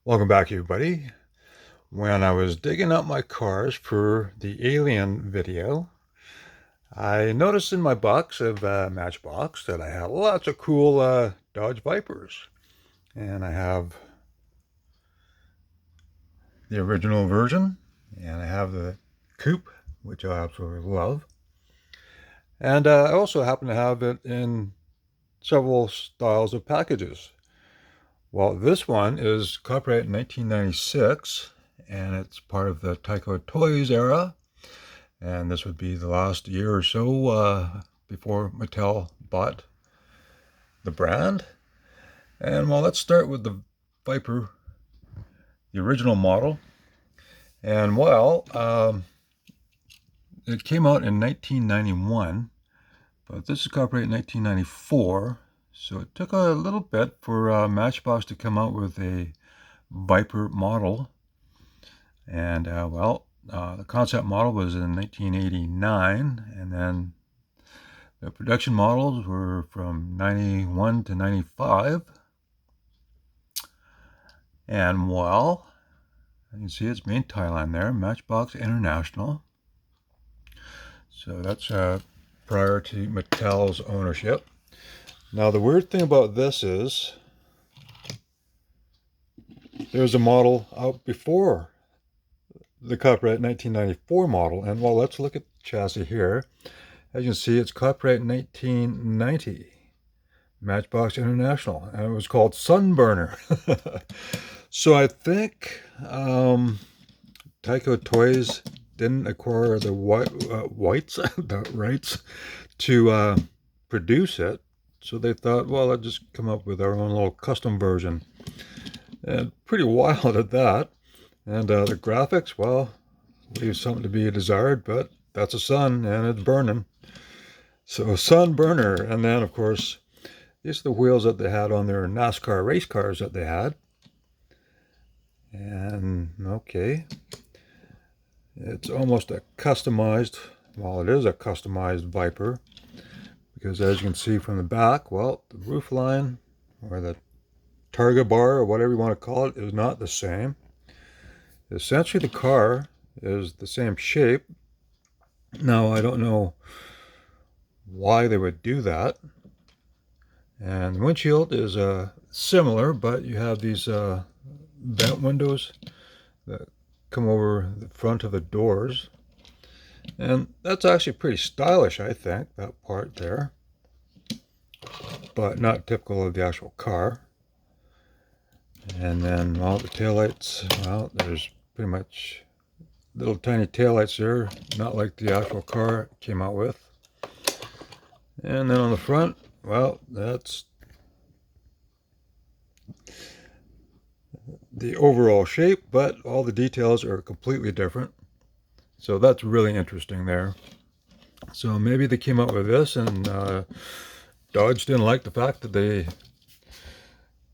Welcome back, everybody. When I was digging up my cars for the Alien video, I noticed in my box of Matchbox that I had lots of cool Dodge Vipers. And I have the original version, and I have the coupe, which I absolutely love. And I also happen to have it in several styles of packages. Well, this one is copyright 1996, and it's part of the Tyco Toys era. And this would be the last year or so before Mattel bought the brand. And well, let's start with the Viper, the original model. And well, it came out in 1991, but this is copyright 1994. So it took a little bit for Matchbox to come out with a Viper model. And the concept model was in 1989, and then the production models were from 91 to 95. And well, you can see it's made in Thailand there, Matchbox International. So that's prior to Mattel's ownership. Now the weird thing about this is there's a model out before the copyright 1994 model, and well, let's look at the chassis here. As you can see, it's copyright 1990, Matchbox International, and it was called Sunburner. So I think Tyco Toys didn't acquire the the rights to produce it, so they thought, well, let's just come up with our own little custom version. And pretty wild at that. And the graphics, well, leaves something to be desired, but that's a sun and it's burning. So sun burner. And then, of course, these are the wheels that they had on their NASCAR race cars that they had. And, okay, it's almost a customized, well, it is a customized Viper, because as you can see from the back, well, the roof line, or the targa bar, or whatever you want to call it, is not the same. Essentially, the car is the same shape. Now, I don't know why they would do that. And the windshield is similar, but you have these vent windows that come over the front of the doors. And that's actually pretty stylish, I think, that part there. But not typical of the actual car. And then all the taillights, well, there's pretty much little tiny taillights there, not like the actual car came out with. And then on the front, well, that's the overall shape, but all the details are completely different. So that's really interesting there. So maybe they came up with this, and Dodge didn't like the fact that they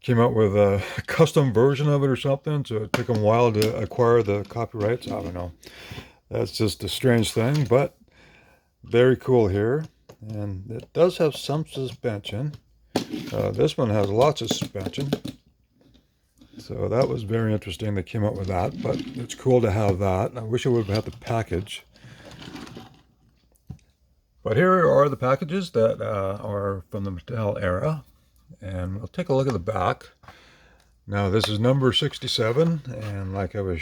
came out with a custom version of it or something, so it took them a while to acquire the copyrights. I don't know. That's just a strange thing, but very cool here. And it does have some suspension. This one has lots of suspension. So that was very interesting. They came up with that, but it's cool to have that. I wish I would have had the package. But here are the packages that are from the Mattel era. And we'll take a look at the back. Now this is number 67, and like I was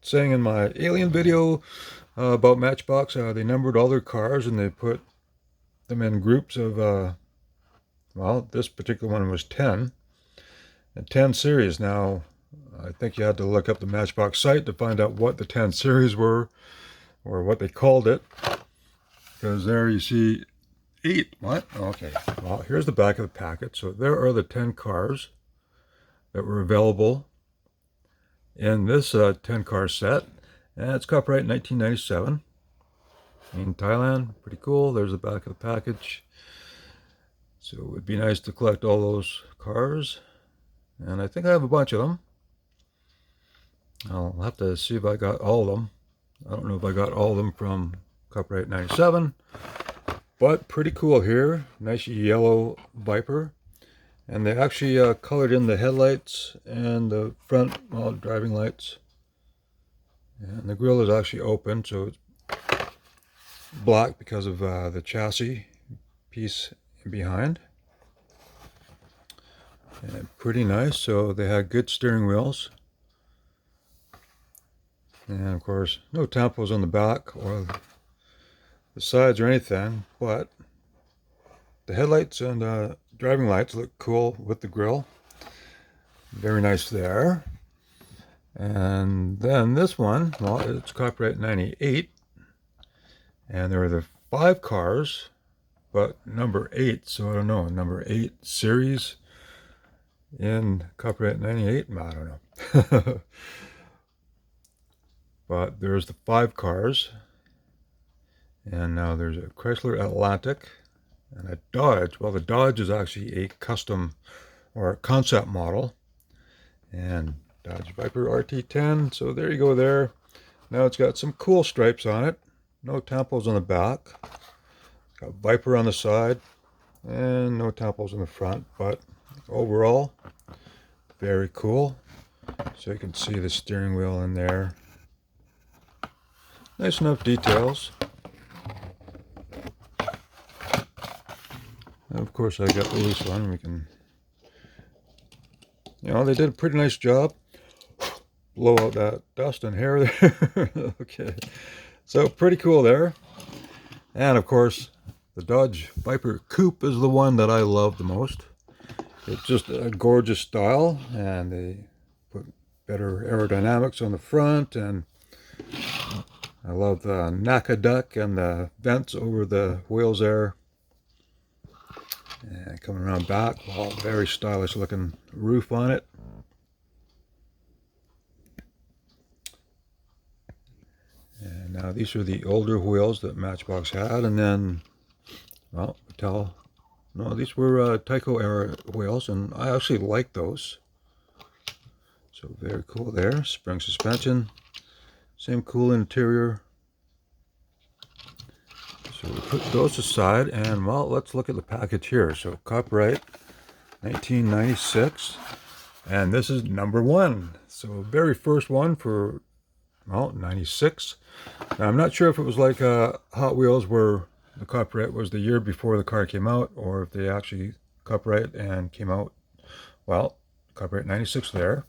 saying in my Alien video about Matchbox, they numbered all their cars and they put them in groups of, well, this particular one was 10. And 10 series. Now, I think you had to look up the Matchbox site to find out what the 10 series were, or what they called it. Because there you see 8. What? Okay. Well, here's the back of the packet. So there are the 10 cars that were available in this 10 car set. And it's copyright 1997 in Thailand. Pretty cool. There's the back of the package. So it would be nice to collect all those cars. And I think I have a bunch of them. I'll have to see if I got all of them. I don't know if I got all of them from copyright 97. But pretty cool here. Nice yellow Viper. And they actually colored in the headlights and the front driving lights. And the grille is actually open, so it's black because of the chassis piece behind. And pretty nice. So they had good steering wheels. And of course, no tampos on the back or the sides or anything, but the headlights and driving lights look cool with the grille. Very nice there. And then this one, well, it's copyright 98. And there are the 5 cars, but number 8, so I don't know, number 8 series in copyright 98, I don't know. But there's the 5 cars. And now there's a Chrysler Atlantic and a Dodge. Well, the Dodge is actually a custom or a concept model. And Dodge Viper RT10. So there you go there. Now it's got some cool stripes on it. No tampos on the back. It's got Viper on the side. And no tampos on the front. But overall, very cool. So you can see the steering wheel in there. Nice enough details. And of course, I got the loose one. We can, they did a pretty nice job. Blow out that dust and hair there. Okay, so pretty cool there. And of course, the Dodge Viper Coupe is the one that I love the most. It's just a gorgeous style, and they put better aerodynamics on the front, and I love the NACA duck and the vents over the wheels there. And coming around back, well, very stylish looking roof on it. And now these are the older wheels that Matchbox had, and then, well, Mattel. No, these were Tyco era wheels, and I actually like those. So very cool there. Spring suspension, same cool interior. So we put those aside, and well, let's look at the package here. So copyright 1996, and this is number 1. So very first one for, well, 96. Now I'm not sure if it was like Hot Wheels where the copyright was the year before the car came out, or if they actually copyright and came out, well, copyright 96 there.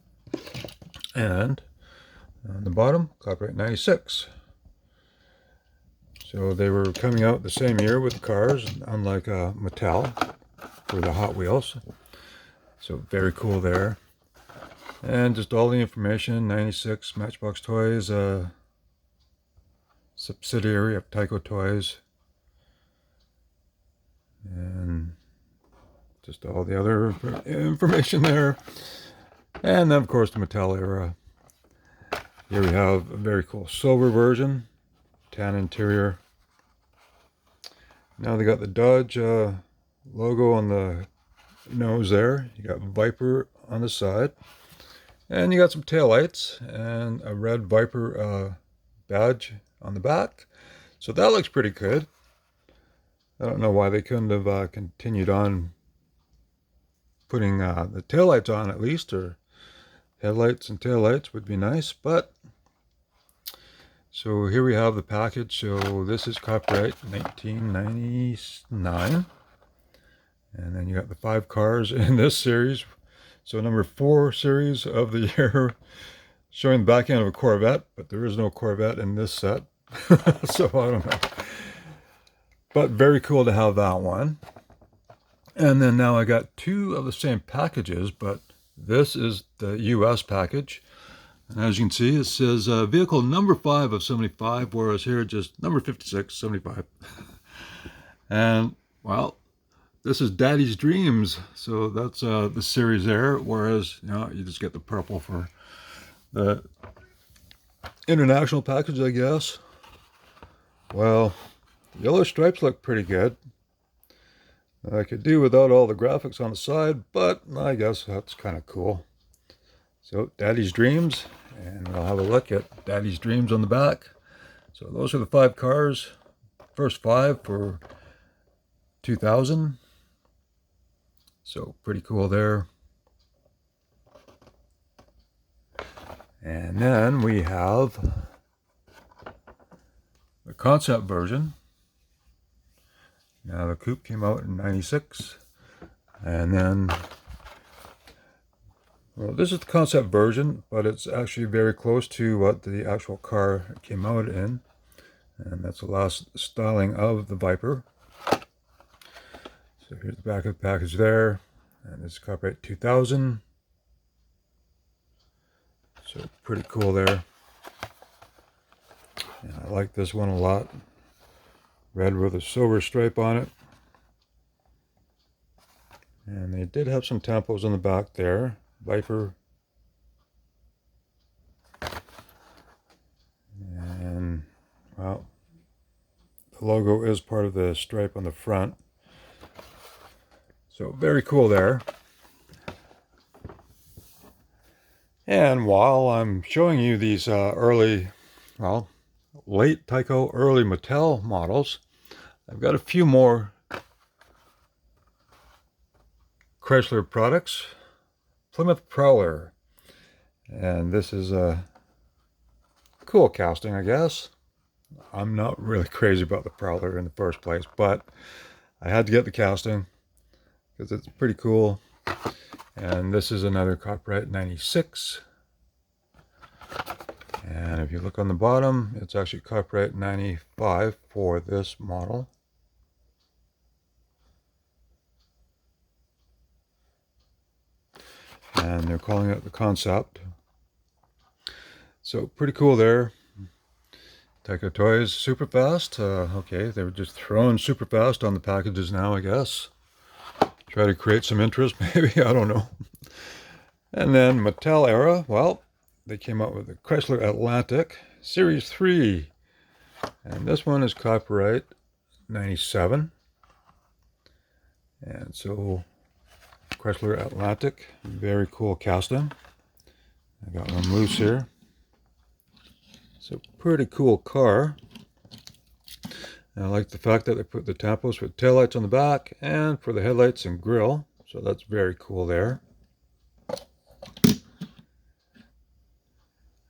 And on the bottom, copyright 96. So they were coming out the same year with the cars, unlike Mattel for the Hot Wheels. So very cool there. And just all the information, 96 Matchbox Toys, subsidiary of Tyco Toys. And just all the other information there. And then of course the Mattel era. Here we have a very cool silver version, tan interior. Now they got the Dodge logo on the nose there. You got Viper on the side. And you got some taillights and a red Viper badge on the back. So that looks pretty good. I don't know why they couldn't have continued on putting the taillights on at least, or headlights and taillights would be nice. But so here we have the package. So this is copyright 1999. And then you got the 5 cars in this series. So number 4 series of the year, showing the back end of a Corvette, but there is no Corvette in this set. So I don't know. But very cool to have that one. And then now I got 2 of the same packages, but this is the US package. And as you can see, it says vehicle number 5 of 75, whereas here just number 56, 75. And, well, this is Daddy's Dreams. So that's the series there, whereas, you just get the purple for the international package, I guess. Well, the yellow stripes look pretty good. I could do without all the graphics on the side, but I guess that's kind of cool. So, Daddy's Dreams, and we'll have a look at Daddy's Dreams on the back. So those are the 5 cars, first 5 for 2000. So pretty cool there. And then we have the concept version. Now the coupe came out in '96, and then, well, this is the concept version, but it's actually very close to what the actual car came out in, and that's the last styling of the Viper. So here's the back of the package there, and it's copyright 2000. So pretty cool there. And I like this one a lot. Red with a silver stripe on it. And they did have some tampos on the back there. Viper. And, well, the logo is part of the stripe on the front. So very cool there. And while I'm showing you these early, well, late Tyco, early Mattel models, I've got a few more Chrysler products. Plymouth Prowler. And this is a cool casting, I guess. I'm not really crazy about the Prowler in the first place, but I had to get the casting because it's pretty cool. And this is another copyright 96. And if you look on the bottom, it's actually copyright 95 for this model. And they're calling it the concept. So pretty cool there. Tyco Toys, super fast. Okay, they were just throwing super fast on the packages now, I guess. Try to create some interest, maybe, I don't know. And then Mattel era, well, they came out with the Chrysler Atlantic Series 3. And this one is copyright 97. And so, Chrysler Atlantic, very cool casting. I got one loose here. So, pretty cool car. And I like the fact that they put the tampos with taillights on the back and for the headlights and grille. So that's very cool there.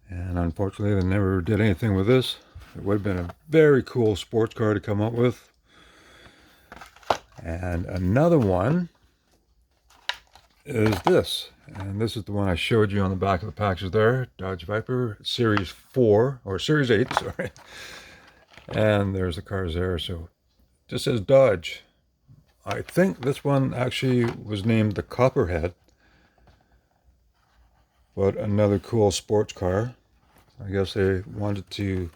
And unfortunately, they never did anything with this. It would have been a very cool sports car to come up with. And another one is this. And this is the one I showed you on the back of the package there. Dodge Viper Series 4, or Series 8, sorry. And there's the cars there, so it just says Dodge. I think this one actually was named the Copperhead. But another cool sports car. I guess they wanted to, you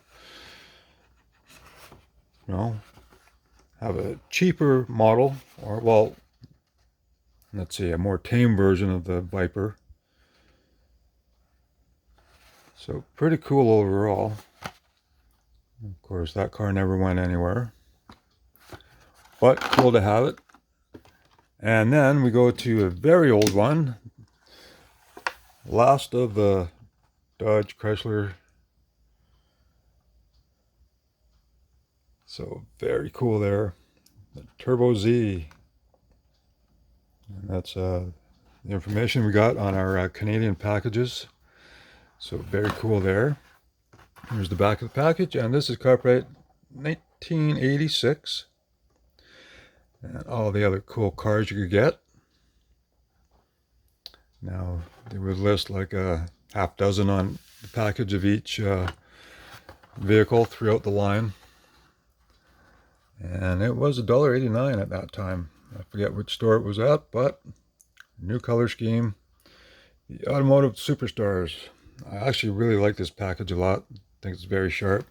know, have a cheaper model, or, well, let's see, a more tame version of the Viper. So pretty cool overall. Of course, that car never went anywhere, but cool to have it. And then we go to a very old one, last of the Dodge Chrysler. So very cool there, the Turbo Z. And that's the information we got on our Canadian packages. So very cool there. Here's the back of the package, and this is copyright 1986. And all the other cool cars you could get. Now, they would list like a half dozen on the package of each vehicle throughout the line. And it was $1.89 at that time. I forget which store it was at, but new color scheme. The Automotive Superstars. I actually really like this package a lot. I think it's very sharp.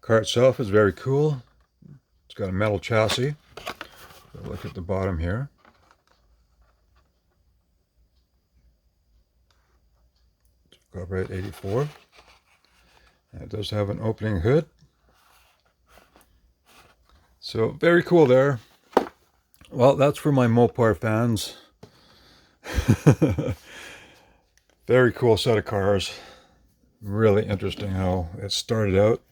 Car itself is very cool. It's got a metal chassis. So look at the bottom here. It's copyright 84. And it does have an opening hood. So very cool there. Well, that's for my Mopar fans. Very cool set of cars. Really interesting how it started out.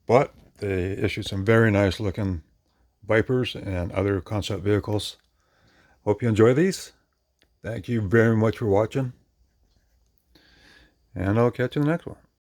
But they issued some very nice looking Vipers and other concept vehicles. Hope you enjoy these. Thank you very much for watching, and I'll catch you in the next one.